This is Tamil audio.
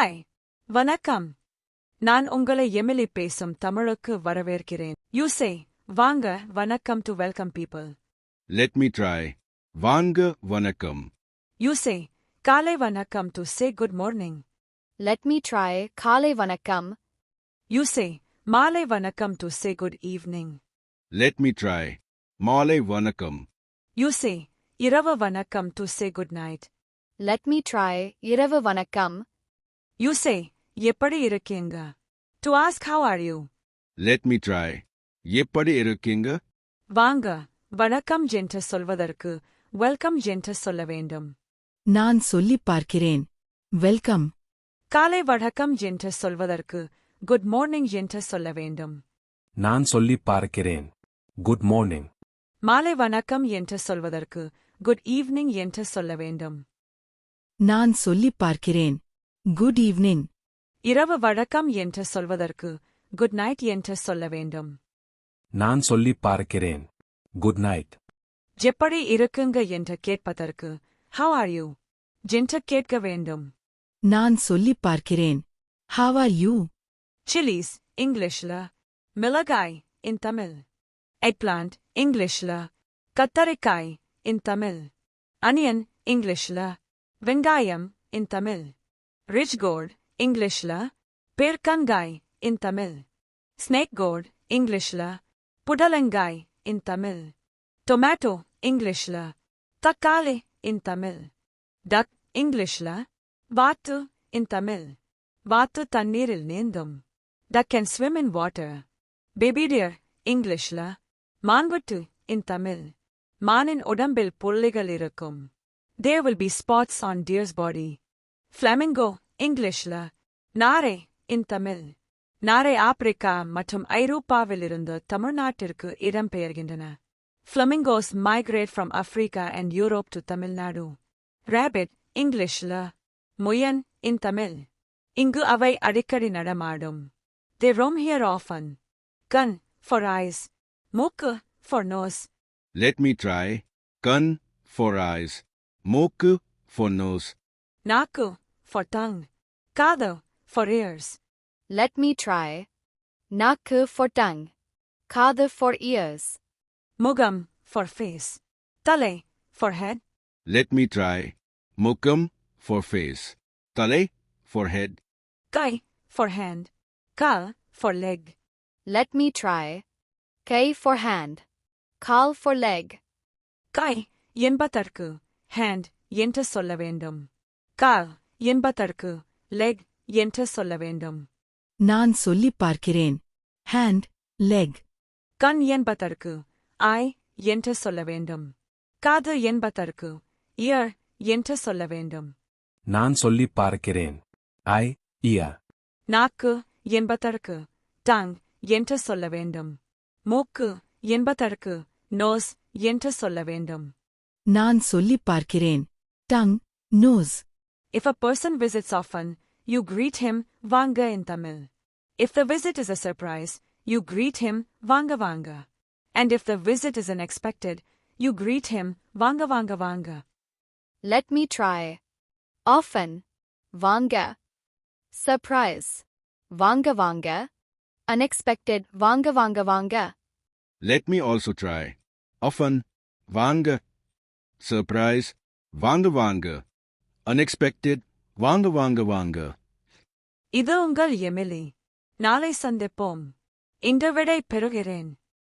ஹாய் வணக்கம். நான் உங்களை எமிலி பேசும் தமிழுக்கு வரவேற்கிறேன். யூ சே வாங்க வணக்கம் to welcome people. Let me try. Vanga vanakkam. You say காலை வணக்கம் to say good morning. Let me try Kale Vanakkam. You say மாலை வணக்கம் to say good evening. Let me try. Male vanakkam. You say இரவு வணக்கம் to say good night. Let me try Iravu Vanakkam. You say எப்படி இருக்கீங்க to ask how are you. Let me try. Yeppadi irukkinga? வாங்க வணக்கம் என்று சொல்வதற்கு வெல்கம் என்று சொல்ல வேண்டும். நான் சொல்லிப் பார்க்கிறேன். வெல்கம். காலை வணக்கம் என்று சொல்வதற்கு குட் மார்னிங் என்று சொல்ல வேண்டும். நான் சொல்லிப் பார்க்கிறேன். Good morning. மாலை வணக்கம் என்று சொல்வதற்கு குட் ஈவினிங் என்று சொல்ல வேண்டும். நான் சொல்லிப் பார்க்கிறேன். Good evening. இரவு வணக்கம் என்று சொல்வதற்கு குட் நைட் என்று சொல்ல வேண்டும். நான் சொல்லிப் பார்க்கிறேன். Good night. எப்படி இருக்குங்க என்று கேட்பதற்கு how are you என்று கேட்க வேண்டும். நான் சொல்லிப் பார்க்கிறேன். How are you? சில்லிஸ் இங்கிலீஷ்ல மிளகாய் இன் தமிழ். எக்பிளான்ட் இங்கிலீஷ்ல கத்தரிக்காய் இன் தமிழ். அனியன் இங்கிலீஷ்ல வெங்காயம் இன் தமிழ். ரிச் கோல்ட் இங்கிலீஷ்ல பேர்க்கங்காய் இன் தமிழ். ஸ்னேக் கோல்ட் இங்கிலீஷ்ல புடலங்காய் இன் தமிழ். டொமேட்டோ இங்கிலீஷ்ல தக்காளி இன் தமிழ். டக் இங்கிலீஷ்ல வாத்து இன் தமிழ். வாத்து தண்ணீரில் நீந்தும். Duck can swim in water. Baby deer இங்கிலீஷ்ல மான்வட்டு இன் தமிழ். மானின் உடம்பில் புள்ளிகள் இருக்கும். There will be spots on deer's body. Flamingo இங்கிலீஷ்ல நாரை இன் தமிழ். நாரை ஆப்பிரிக்கா மற்றும் ஐரோப்பாவிலிருந்து தமிழ்நாட்டிற்கு இடம்பெயர்கின்றன. Flamingos migrate from Africa and Europe to Tamil Nadu. Rabbit இங்கிலீஷ்ல முயன் இன் தமிழ். இங்கு அவை அடிக்கடி நடமாடும். They roam here often. Gun for eyes. மூக்கு for nose. Let me try. Kan for eyes. Moku for nose. நாக்கு for tongue. காது for ears. Let me try Nakku for tongue. Kadu for ears. முகம் for face. தலை for head. Let me try. Mukam for face. Tale for head. Guy for hand. Call for leg. Let me try Kai for hand. Kal for leg. கை என்பதற்கு hand என்று சொல்ல வேண்டும். கால் என்பதற்கு leg என்று சொல்ல வேண்டும். நான் சொல்லிப் பார்க்கிறேன். Hand, leg. கண் என்பதற்கு eye என்று சொல்ல வேண்டும். காது என்பதற்கு ear என்று சொல்ல வேண்டும். நான் சொல்லிப் பார்க்கிறேன். ஐ இயர். நாக்கு என்பதற்கு tongue என்று சொல்ல வேண்டும். மூக்கு என்பதற்கு nose என்று சொல்ல வேண்டும். நான் சொல்லிப் பார்க்கிறேன். Tongue, nose. If a person visits often, you greet him vanga in Tamil. If the visit is a surprise, you greet him vanga vanga. And if the visit is unexpected, you greet him vanga vanga vanga. Let me try Often Vanga. Surprise Vanga Vanga. Unexpected Vanga Vanga Vanga. Let me also try. Often. Vanga. Surprise. Vanga vanga. Unexpected. Vanga vanga vanga. இது உங்கள் எமிலி. நாளை சந்திப்போம். இன்று விடை பெறுகிறேன்.